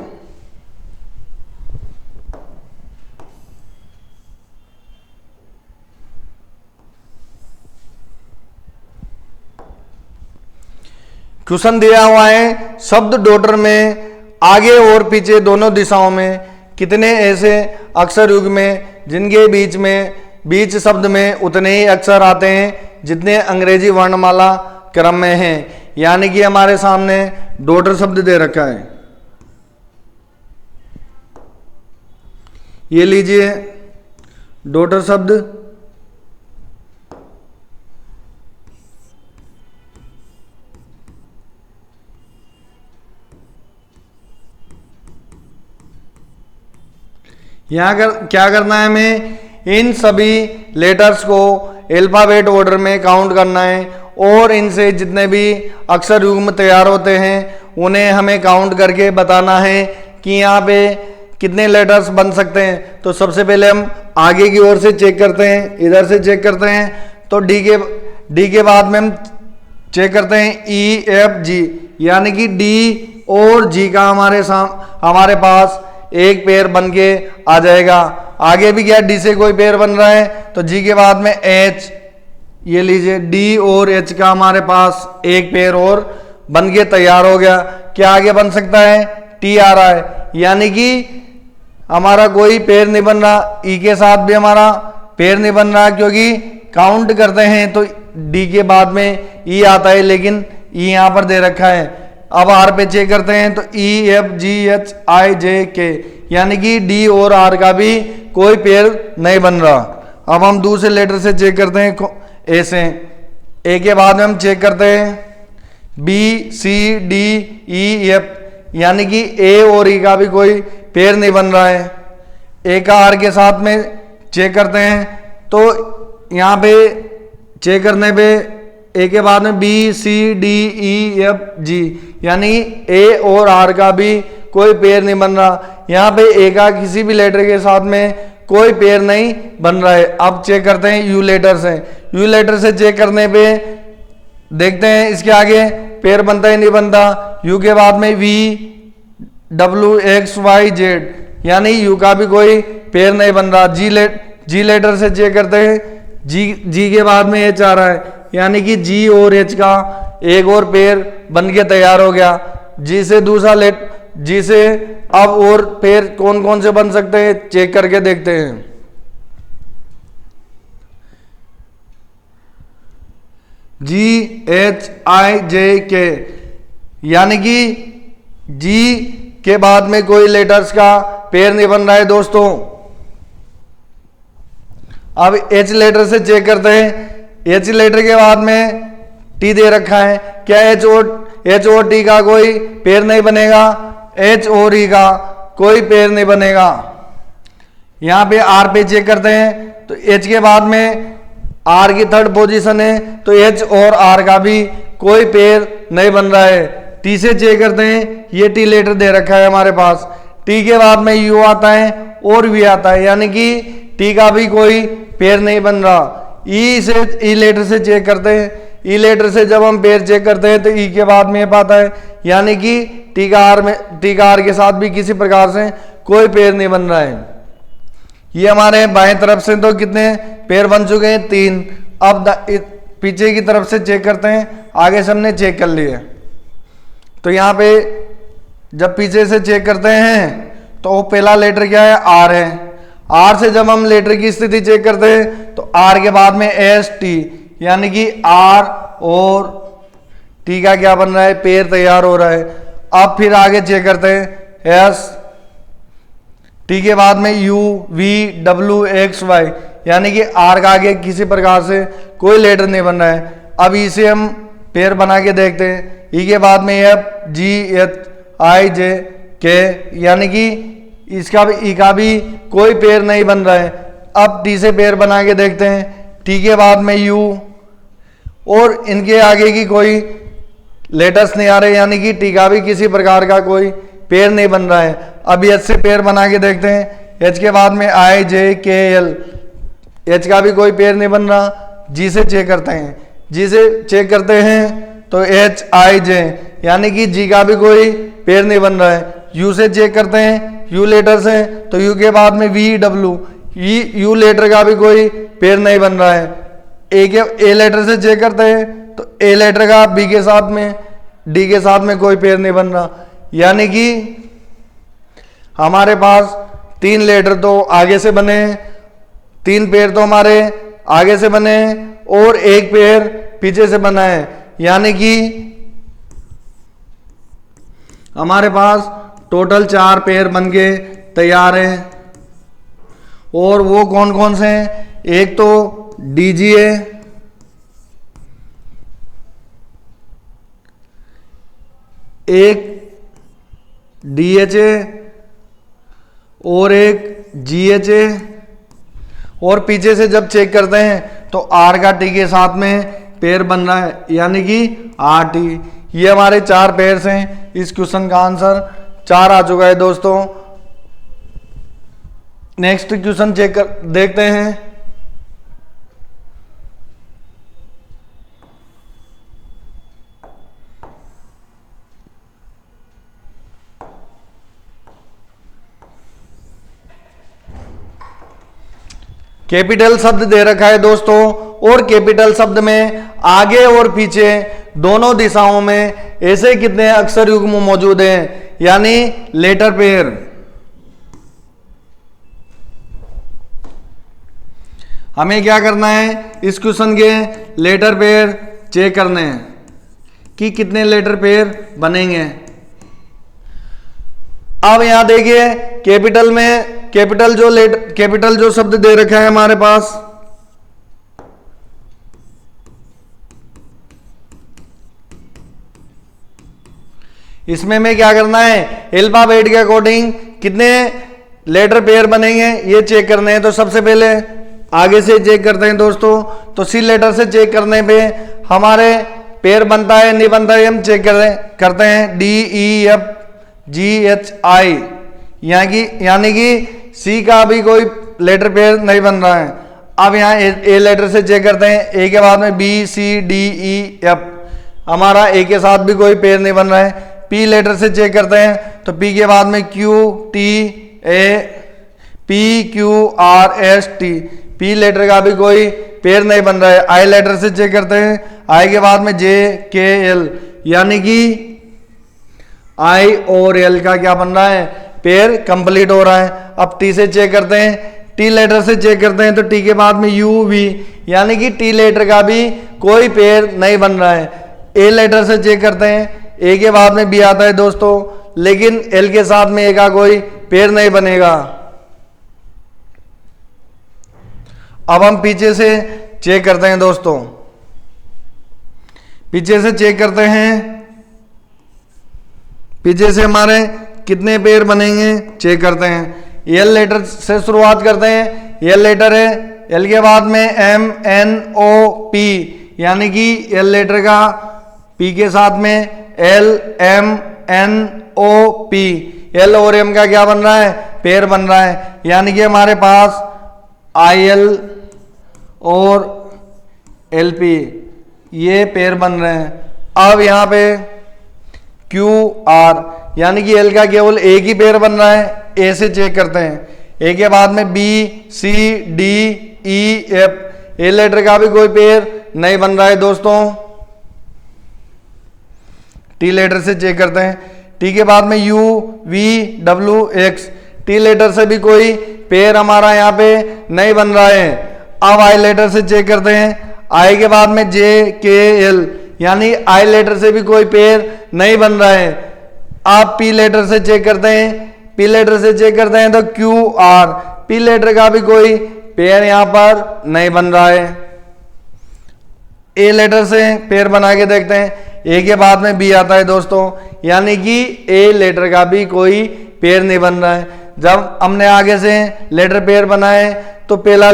क्वेश्चन दिया हुआ है, शब्द डॉटर में आगे और पीछे दोनों दिशाओं में कितने ऐसे अक्षर युग्म में जिनके बीच शब्द में उतने ही अक्षर आते हैं जितने अंग्रेजी वर्णमाला क्रम में हैं। यानी कि हमारे सामने डॉटर शब्द दे रखा है, ये लीजिए डॉटर शब्द। यहाँ क्या करना है, हमें इन सभी लेटर्स को अल्फाबेट ऑर्डर में काउंट करना है और इनसे जितने भी अक्षर युग्म तैयार होते हैं उन्हें हमें काउंट करके बताना है कि यहाँ पे कितने लेटर्स बन सकते हैं। तो सबसे पहले हम आगे की ओर से चेक करते हैं, इधर से चेक करते हैं। तो डी के बाद में हम चेक करते हैं EFG, यानी कि डी और जी का हमारे पास एक पेयर बन के आ जाएगा। आगे भी क्या डी से कोई पेयर बन रहा है, तो जी के बाद में एच, ये लीजिए डी और एच का हमारे पास एक पेयर और बन के तैयार हो गया। क्या आगे बन सकता है? टी आ रहा है, यानी कि हमारा कोई पेयर नहीं बन रहा। ई के साथ भी हमारा पेयर नहीं बन रहा, क्योंकि काउंट करते हैं तो डी के बाद में ई आता है, लेकिन ई यहां पर दे रखा है। अब आर पे चेक करते हैं तो EFGHIJK, यानी कि डी और आर का भी कोई पेयर नहीं बन रहा। अब हम दूसरे लेटर से चेक करते हैं, ए से। ए के बाद में हम चेक करते हैं BCDEF, यानी कि ए और ई का भी कोई पेयर नहीं बन रहा है। ए का आर के साथ में चेक करते हैं, तो यहाँ पे चेक करने पे ए के बाद में BCDEFG, यानी ए और आर का भी कोई पेयर नहीं बन रहा। यहाँ पे ए का किसी भी लेटर के साथ में कोई पेयर नहीं बन रहा है। अब चेक करते हैं यू लेटर से। यू लेटर से चेक करने पे देखते हैं इसके आगे पेयर बनता ही नहीं बनता। यू के बाद में VWXYZ, यानी यू का भी कोई पेयर नहीं बन रहा। जी लेटर से चेक करते हैं, जी के बाद में एच आ रहा है, यानी कि जी और एच का एक और पेयर बन के तैयार हो गया। जी से जी से अब और पेयर कौन कौन से बन सकते हैं चेक करके देखते हैं। GHIJK, यानी कि जी के बाद में कोई लेटर्स का पेयर नहीं बन रहा है दोस्तों। अब एच लेटर से चेक करते हैं। एच लेटर के बाद में टी दे रखा है, क्या एच और टी का कोई पेयर नहीं बनेगा? एच और ई का कोई पेयर नहीं बनेगा। यहां पे आर पे चेक करते हैं, तो एच के बाद में आर की थर्ड पोजीशन है, तो एच और आर का भी कोई पेयर नहीं बन रहा है। टी से चेक करते हैं, ये टी लेटर दे रखा है हमारे पास। टी के बाद में यू आता है और वी आता है, यानी कि टी का भी कोई पेयर नहीं बन रहा। ई लेटर से चेक करते हैं। ई लेटर से जब हम पेयर चेक करते हैं तो ई के बाद में पाता है, यानी कि टी का आर के साथ भी किसी प्रकार से कोई पेयर नहीं बन रहा है। ये हमारे बाएं तरफ से तो कितने पेयर बन चुके हैं? 3। अब पीछे की तरफ से चेक करते हैं, आगे से हमने चेक कर लिया। तो यहाँ पे जब पीछे से चेक करते हैं तो पहला लेटर क्या है, आर है। आर से जब हम लेटर की स्थिति चेक करते हैं तो आर के बाद में एस टी, यानी कि आर और टी का क्या बन रहा है, पेयर तैयार हो रहा है। अब फिर आगे चेक करते हैं, एस टी के बाद में U V W X Y, यानी कि आर का आगे किसी प्रकार से कोई लेटर नहीं बन रहा है। अब इसे हम पेयर बना के देखते हैं। ई के बाद में एफ जी एच आई जे के, यानी कि इसका भी ई का भी कोई पेयर नहीं बन रहा है। अब टी से पेयर बना के देखते हैं। टी के बाद में यू और इनके आगे की कोई लेटर्स नहीं आ रहे, यानी कि टी का भी किसी प्रकार का कोई पेयर नहीं बन रहा है। अब एच से पेयर बना के देखते हैं। एच के बाद में आई जे के एल, एच का भी कोई पेयर नहीं बन रहा। जी से चेक करते हैं। जी से चेक करते हैं तो एच आई जे, यानी कि जी का भी कोई पेयर नहीं बन रहा है। यू से चेक करते हैं, यू लेटर्स हैं तो यू के बाद में वी डब्ल्यू, यू लेटर का भी कोई पेयर नहीं बन रहा है। ए लेटर से चेक करते हैं तो ए लेटर का बी के साथ में डी के साथ में कोई पेयर नहीं बन रहा, यानी कि हमारे पास 3 लेटर तो आगे से बने हैं, 3 पेयर तो हमारे आगे से बने हैं और 1 पेयर पीछे से बना है, यानी कि हमारे पास टोटल 4 पेयर बन के तैयार हैं। और वो कौन कौन से हैं, एक तो डीजी है, एक डीएच है और एक जीएच है। और पीछे से जब चेक करते हैं तो आर का टी के साथ में पेयर बन रहा है, यानी कि आर टी। ये हमारे 4 पेयर्स हैं। इस क्वेश्चन का आंसर 4 आ चुका है दोस्तों। नेक्स्ट क्वेश्चन चेक कर देखते हैं। कैपिटल शब्द दे रखा है दोस्तों, और कैपिटल शब्द में आगे और पीछे दोनों दिशाओं में ऐसे कितने अक्षर युग्म मौजूद हैं, यानी लेटर पेयर। हमें क्या करना है, इस क्वेश्चन के लेटर पेयर चेक करने हैं कि कितने लेटर पेयर बनेंगे। अब यहां देखिए कैपिटल में कैपिटल जो शब्द दे रखा है हमारे पास, इसमें में क्या करना है, अल्फाबेट के अकॉर्डिंग कितने लेटर पेयर बनेंगे ये चेक करने हैं। तो सबसे पहले आगे से चेक करते हैं दोस्तों। तो सी लेटर से चेक करने पे हमारे पेयर बनता है नहीं बनता है हम चेक करते हैं। D E F G H I, यानी कि सी का भी कोई लेटर पेयर नहीं बन रहा है। अब यहाँ ए लेटर से चेक करते हैं। ए के बाद में B C D E F, हमारा ए के साथ भी कोई पेयर नहीं बन रहा है। पी लेटर से चेक करते हैं तो पी के बाद में Q T A P Q R S T, P letter का भी कोई पेयर नहीं बन रहा है। आई लेटर से चेक करते हैं। आई के बाद में जे के एल, यानी कि आई और एल का क्या बन रहा है, पेयर कंप्लीट हो रहा है। अब टी से चेक करते हैं। टी लेटर से चेक करते हैं तो टी के बाद में यू वी, यानी कि टी लेटर का भी कोई पेयर नहीं बन रहा है। ए लेटर से चेक करते हैं। ए के बाद में बी आता है दोस्तों, लेकिन एल के साथ में ए का कोई पेयर नहीं बनेगा। अब हम पीछे से चेक करते हैं दोस्तों। पीछे से चेक करते हैं, पीछे से हमारे कितने पेयर बनेंगे चेक करते हैं। एल लेटर से शुरुआत करते हैं। एल लेटर है, एल के बाद में एम एन ओ पी, यानी कि एल लेटर का पी के साथ में L M N O P, L और एम का क्या बन रहा है, पेयर बन रहा है। यानी कि हमारे पास आई एल और एल पी ये पेयर बन रहे हैं। अब यहाँ पे क्यू आर, यानी कि एल का केवल एक ही पेयर बन रहा है। ए से चेक करते हैं। ए के बाद में B C D E F, A letter का भी कोई पेयर नहीं बन रहा है दोस्तों। टी लेटर से चेक करते हैं। टी के बाद में U V W X, T letter से भी कोई पेयर हमारा यहाँ पे नहीं बन रहा है। अब आई लेटर से चेक करते हैं। आई के बाद में जे के एल, यानी आई लेटर से भी कोई पेयर नहीं बन रहा है। आप पी लेटर से चेक करते हैं। पी लेटर से चेक करते हैं तो क्यू आर, पी लेटर का भी कोई पेयर यहां पर नहीं बन रहा है। ए लेटर से पेयर बना के देखते हैं। ए के बाद में बी आता है दोस्तों, यानी कि ए लेटर का भी कोई पेयर नहीं बन रहा है। जब हमने आगे से लेटर पेयर बनाए तो पहला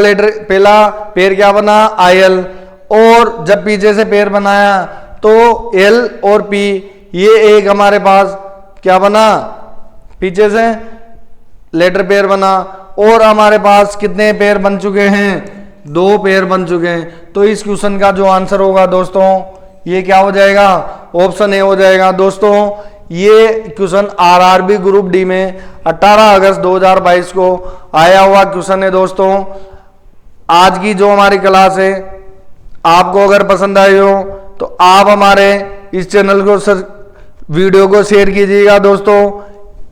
पेयर क्या बना, आई एल, और जब पीछे से पेयर बनाया तो एल और पी, ये एक हमारे पास क्या बना, पीछे से लेटर पेयर बना। और हमारे पास कितने पेयर बन चुके हैं, 2 पेयर बन चुके हैं। तो इस क्वेश्चन का जो आंसर होगा दोस्तों ये क्या हो जाएगा, ऑप्शन ए हो जाएगा। दोस्तों ये क्वेश्चन आरआरबी ग्रुप डी में 18 अगस्त 2022 को आया हुआ क्वेश्चन है दोस्तों। आज की जो हमारी क्लास है आपको अगर पसंद आई हो तो आप हमारे इस चैनल को वीडियो को शेयर कीजिएगा दोस्तों,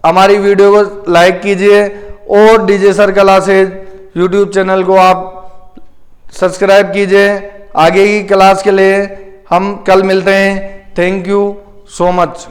हमारी वीडियो को लाइक कीजिए और DJ sir classes YouTube channel को आप सब्सक्राइब कीजिए। आगे की क्लास के लिए हम कल मिलते हैं। Thank you so much.